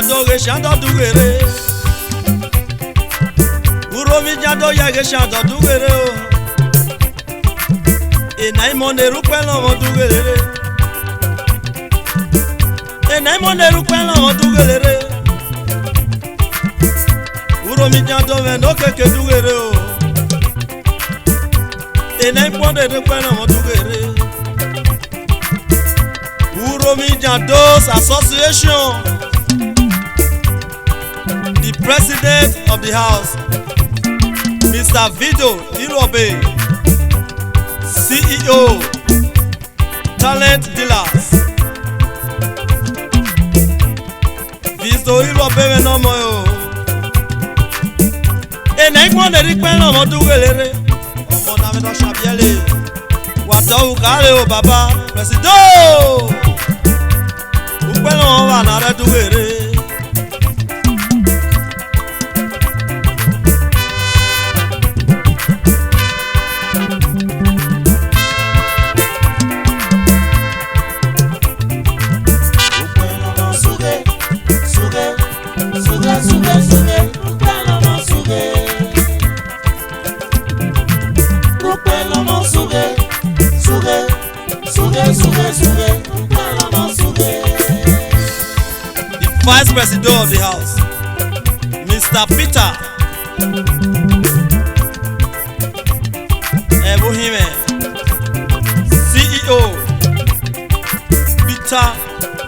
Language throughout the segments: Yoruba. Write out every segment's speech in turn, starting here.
jado ge shando dugere. Uromi jado ya ge shando dugere o. Enai monde rupelo mo dugere. Enai monde rupelo mo dugere. Uromi jado vendo keke dugere o. Enai monde rupelo mo dugere. Uromi Jado's Association, the president of the house, Mr. Vido Irobe, CEO, Talent Dealers. Vido Irobe no mo. Enai mo de rikpe no mo dugere. Omo na me do shabiele. Wa do ukare o baba, president. Upelo wa na re dugere. Vice President of the House, Mr. Peter Ebuhime, CEO, Peter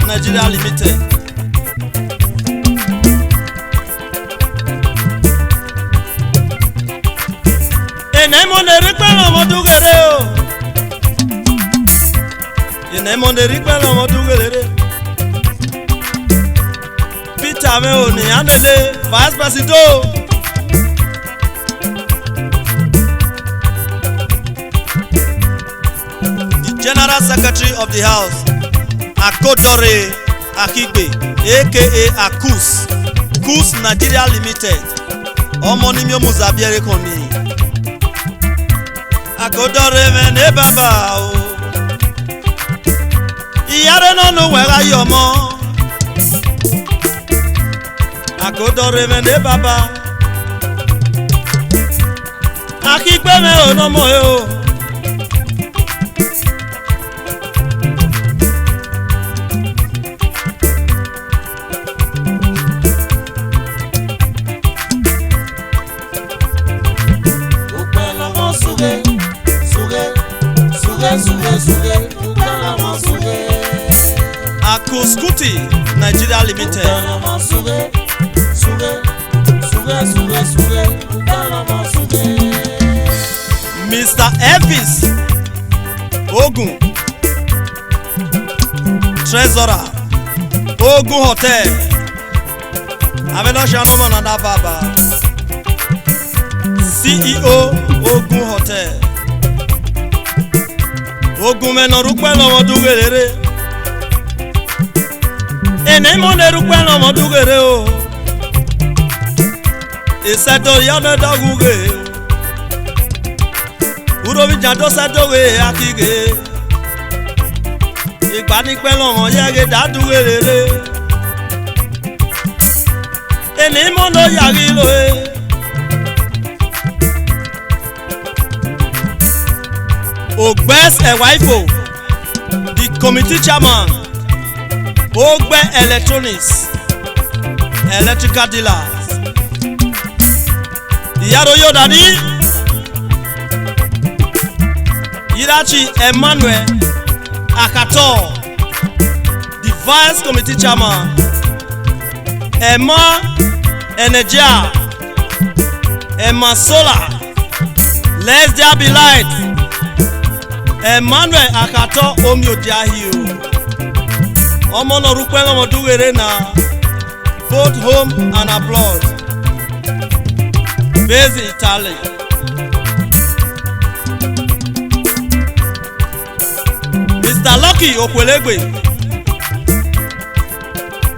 Nigeria Limited. Enemone rikpelo mo dugere o. Enemone rikpelo mo dugere. Peter me oni anele Vice President. The General Secretary of the House, Akodore Akigbe, aka Akus, Kus Nigeria Limited. Omonimio Muzabiere koni. Akodore me ne baba o. Iyare no no wera yomo. Akodore me ne baba. Akigbe me o no mo o. Akuskuti Nigeria Limited. Mr. Elvis Ogun, Treasurer Ogun Hotel. Avelo Shanomo Nanda Baba, CEO Ogun Hotel. Ogun meno rukpe no mo dugere. Enai mo ne rukpe no mo dugere o. Iseto ya no doguge. Uromi Jado sadowe akige. Igba ni pe lo mo yege da dugere. Enai mo no yagi lo e. Ogbes Ewaifo, the committee chairman, Ogbe Electronics, electrical dealers. Iyaro Yodadi, Irachi Emmanuel Akato, the vice committee chairman, Emma Energia, Emma Solar, Let There Be Light. Emmanuel Akato Omio Diahi o. Omo no rukwe no mo dugere na both home and abroad. Based in Italy. Mr. Lucky Okwelegbe.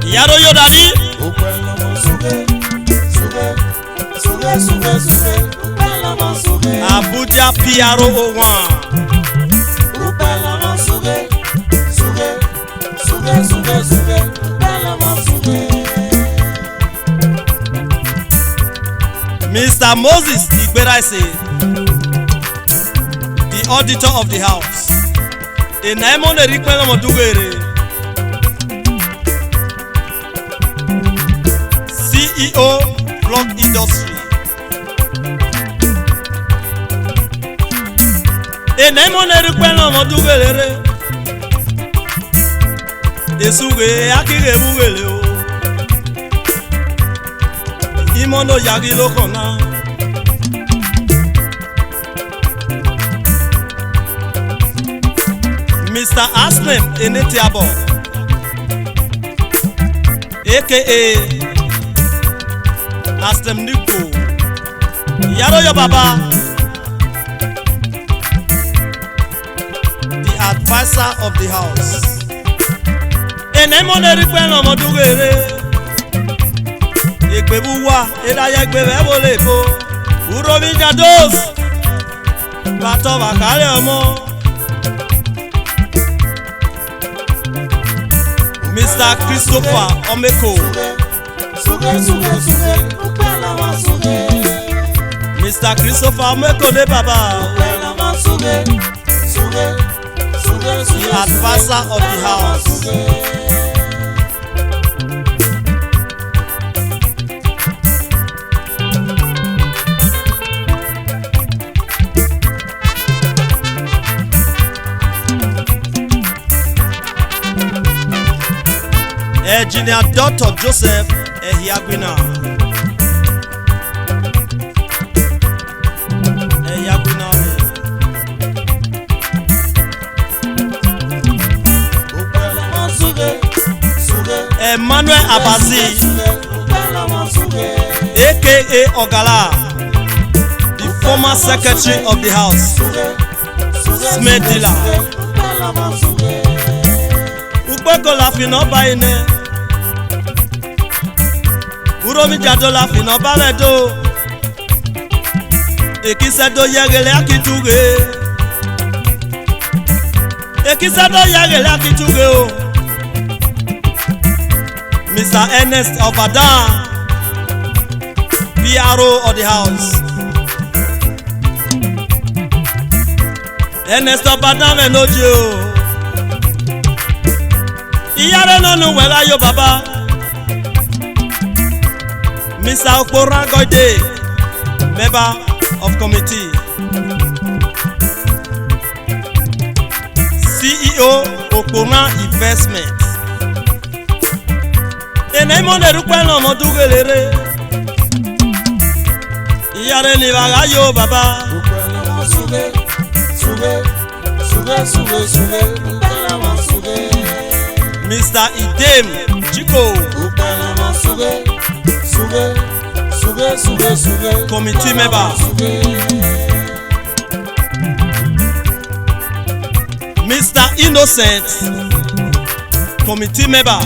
Iyaro Yodadi. Abuja PRO 01. Mr. Moses Igberaise, the auditor of the house. Enaimon Erikpelo Modugere, CEO Block Industry. Enaimon Erikpelo Modugere, Esuge Akire Bugele o. Imono yagi lokona. Mr. Aslem Enetiabo, aka Aslem Nico, Yaro yo Baba, the advisor of the house. Enemon Erikpelo Modugere. Ekbebuwa edaya egbebe bolebo uromi jados bato bakale omo Mr. Christopher Omeko Mr. Christopher Omeko le baba the advisor of the house. Engineer Dr. Joseph Ehiagwina. Emmanuel Abazi, aka Ogala, the former secretary of the house. Smith dealer. Ukpeko la fina baine. Uromi jado la fina baledo. Ekisedo yegele akituge. Ekisedo yegele akituge o. Mr. Ernest Obadan, PRO of the house. Ernest Obadan menojo. Iyare nonu wela yo baba. Mr. Okpora Goide, member of committee. CEO Okpora Investment. Enaimon Erikpelo Modugelere. Iyare ni baga yo baba. Mr. Idem Chico, committee member. Mr. Innocent, committee member.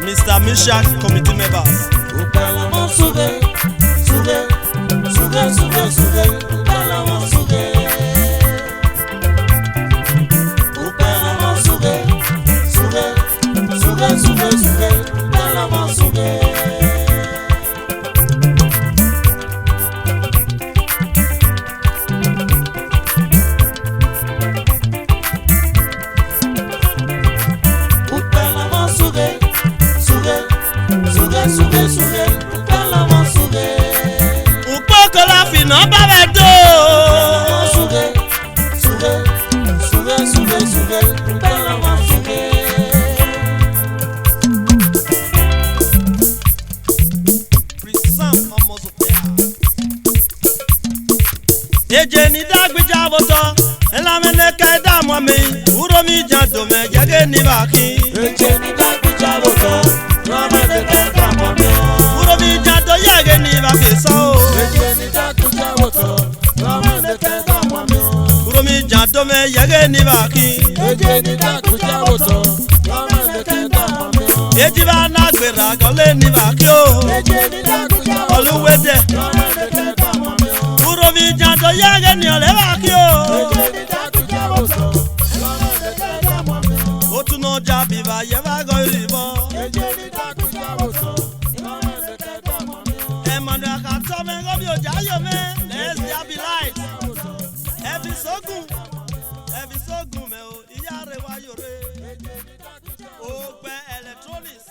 Mr. Mishak, committee members. Upokola fina babedo. Eje ni dagbija boto, elamene kaida mwami, uromi jando me jage ni baki. Eje ni dagbija boto, elamene kaida mwami, uromi jando yage ni baki sao. Eje ni dagbija boto, elamene kaida mwami, uromi jando me yage ni baki. Eje ni dagbija boto, elamene kaida mwami, eji ba na gbera gole ni baki o. Eje ni dagbija boto, oluwede, elamene kaida mwami. Uromi jando yage ni ole baki o. yeva go ribo. Emmanuel akato me go bi ojayo me. Let's there be light. Every sogun me o iyare wa yore. O pe electronics.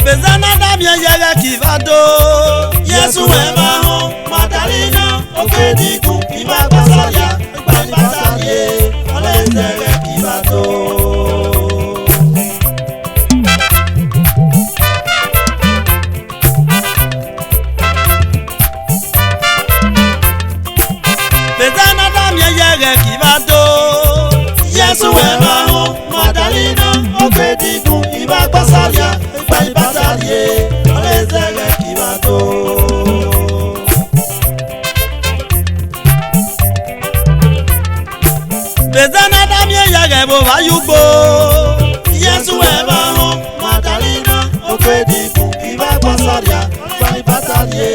Bezana damia yega kivado Yesu ema ho Madalina Okediku Iba basalia Bani basalie Olezere kivado Bezana damia yega kivado Yesu ema ho Madalina Okediku Iba basalia Bani basalie, olezere kibato. Bezana damie yage bo vayugbo. Yesu eba ho, Madalina Okediku iba basalia, bani basalie,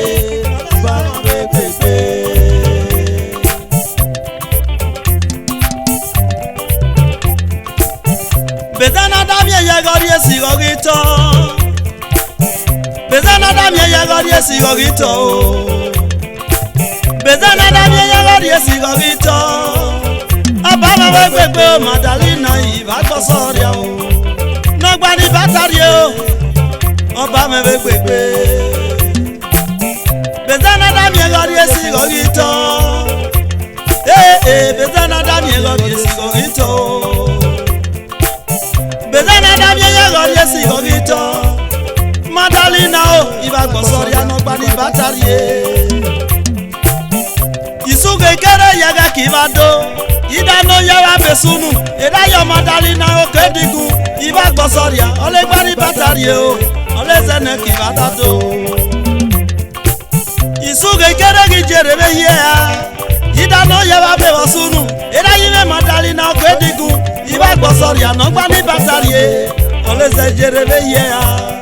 bani begbegbe. Bezana damie yage yesi ogito. Bezana damie yagari esigogito Bezana damie yagari esigogito Abana wegbegbe Madalina ibagbosoria o Nogbani batarie o Obame wegbegbe Bezana damie yagari esigogito Bezana damie yagari esigogito Bezana damie yagari esigogito Madalina o ibagbosoria no gbani batarie Isuge kere yaga kivado Idano yawa besunu Edayo Madalina Okediku ibagbosoria ole gbani batarie o ole zene kivadado Isuge kere gijerebe yea Idano yawa bewosunu Edayo Madalina Okediku ibagbosoria no gbani batarie ole zejerebe yea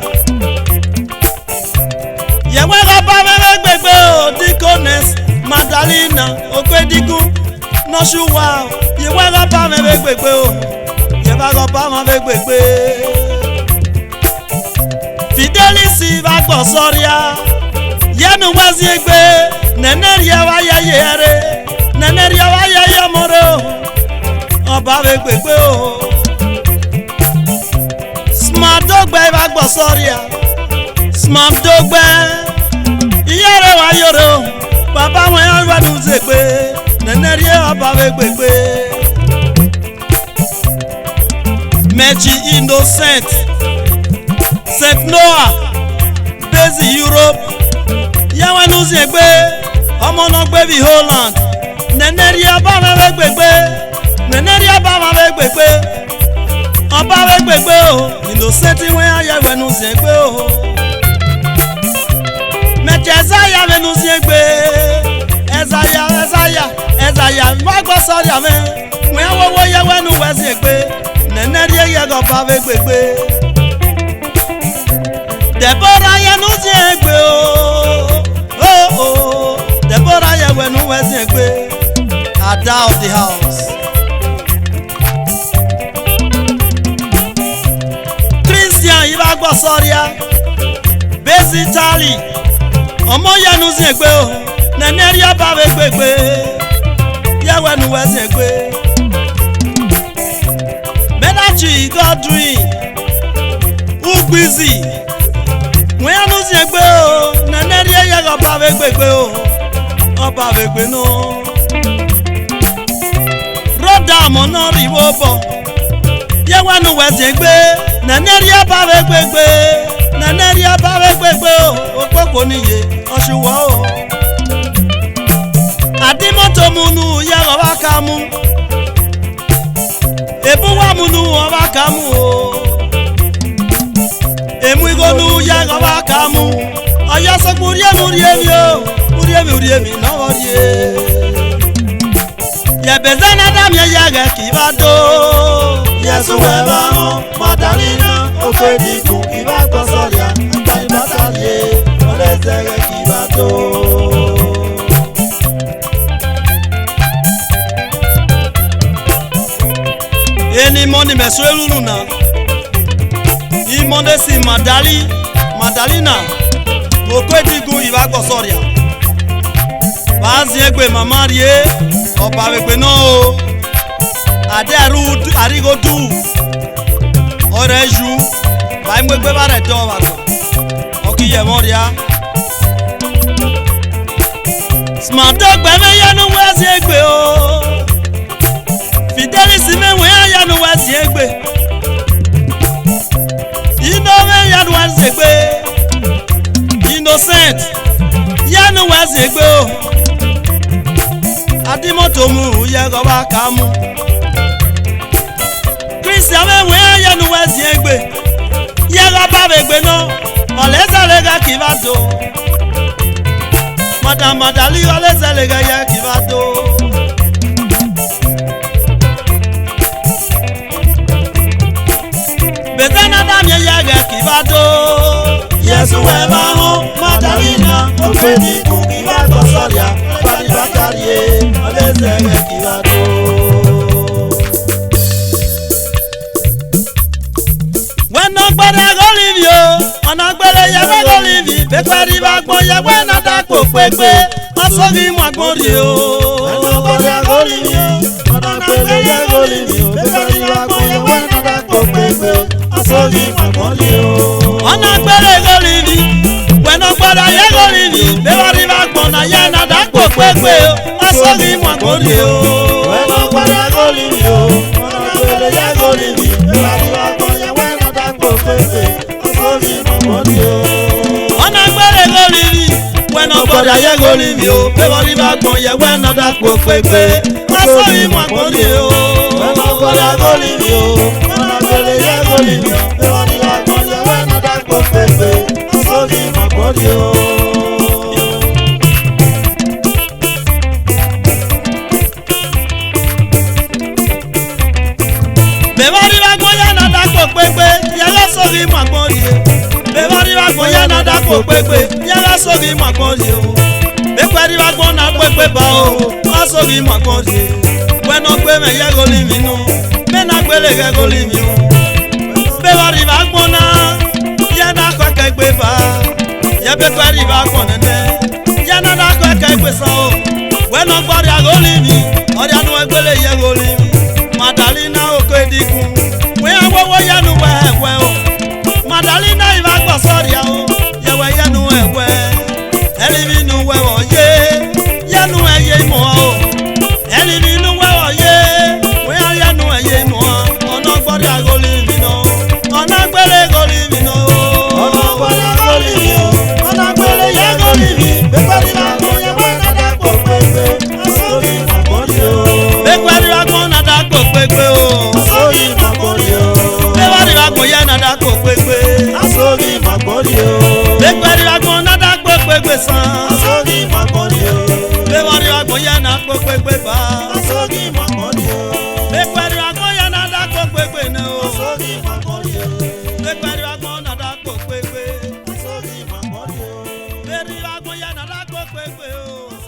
Yewe ba megbegbe o Deaconess Madalina Okediku no shuwa Yewe ba megbegbe o Yeba ba megbegbe Fidelity ba gbosoria Yenu wazi egbe Neneria wa yeyere Neneria wa yeyamoro Oba megbegbe o Smart dogbe ba gbosoria Smart dogbe Iyere wa yoro Baba wọn yọ nu zegbe Nenerie ọba wegbegbe Meji Innocent St. Noah Bezi Europe Yẹwọn nu zegbe Ọmọ náà gbé bí Holland Nenerie ọba wegbegbe Nenerie ọba wegbegbe Ọba wegbegbe o Innocent wọn yẹwọn nu zegbe o Ezaya menuziegbe Ezaya magbosoria me Mwe wowo yewe nu weziegbe Nenerie yego bavegbegbe Deborah yenuziegbe oh Deborah yewe nu weziegbe Ada of the house Christian ibagbosoria Bezi Italy Omo yanu zegbe o Neneria ba wegbegbe Yewe nu wezegbe Medachi Godwin Ugbizi Mwe yanu zegbe o Neneria yego ba wegbegbe o Oba wegbe no Roda mono riwobo Yewe nu wezegbe Neneria ba wegbegbe Neneri abawe gbegbe o okpoko niye osuwo o. Adimoto munu ya wa kamu. Ebuwa munu wa kamu o. Emuigonu ya wa kamu. Aya so kuriemi o. Kuriemi na worie. Ya bezana dam ya ga kibado. Yesu weba ho Madalina ofediku kiba kosoria akari batalie olezege kibato. Eni moni meswelunu na. Imonde si Madalina ofediku iba kosoria. Bazi egbe mama rie oba egbe no o. Ade arigodu oreju ba imwegbe bare do wa go okiye moria smart dog be me yanu wesi egbe o Fidelis me we yanu wesi egbe ino me yanu wesi egbe Innocent yanu wesi egbe o Adimoto mu ye go ba kamu Christian we yanu wesi egbe yega ba egbe no olezelega kibado Madali olezelega ya kibado Bezana damye yega kibado Yesu weba ho Madalina ofediku kiba kosoria akari batalie olezege kibato. Onagbele yewe go live bekwari bagbo yewe na dapo pepe asogi magbori o. Onagbele go live onagbele yewe go live bekwari bagbo yewe na dapo pepe asogi magbori o. Onagbele go live wenogbele ye go live bekwari bagbo na ye na dapo pepe asogi magbori o. Onagbele go live onagbele ye go live bekwari bagbo yewe na dapo pepe Onagbele go live when ogbada ye go live o favour ba gbon ye when oda po pepe aso imo agbori o ogbada go live o onagbele ye go live favour ba gbon ye when oda po pepe aso imo agbori o. Bebari ba gbon ye na da po pepe ye la so imo agbori Bebari wa gbon ya na da ko pepe yara sogi makonje o Bekwari wa gbon na pepe ba o asogi makonje we no gbe me ye go live no me na gbele ge go live o Bebari wa gbon na ya na ko ke gbe ba ya bekwari wa gbon ne ya na da ko ke gbe so o we no gbori a go live ori anu egbele ye go live Madalina o ko edigun we awowo ya nu we o Madalina iba gbosoria o yewe yenu ewe elivinu wewo ye yenu eye mo o elivinu wewo ye we yenu eye mo ona gbori agoli vino ona gbele goli vino ona gbori agoli vino ona gbele ye goli vi bekwari na go ye we na da ko pepe asogi magbori o bekwari wa go na da ko pepe o asogi magbori o bekwari wa go ye na da ko pepe asogi magbori o bekwari wa go na da ko pepe san asogi magbori o bekwari wa go ye na ko pepe ba asogi magbori o bekwari wa go ye na da ko pepe na o asogi magbori o bekwari wa go na da ko pepe asogi magbori o beri wa go ye na da ko pepe o.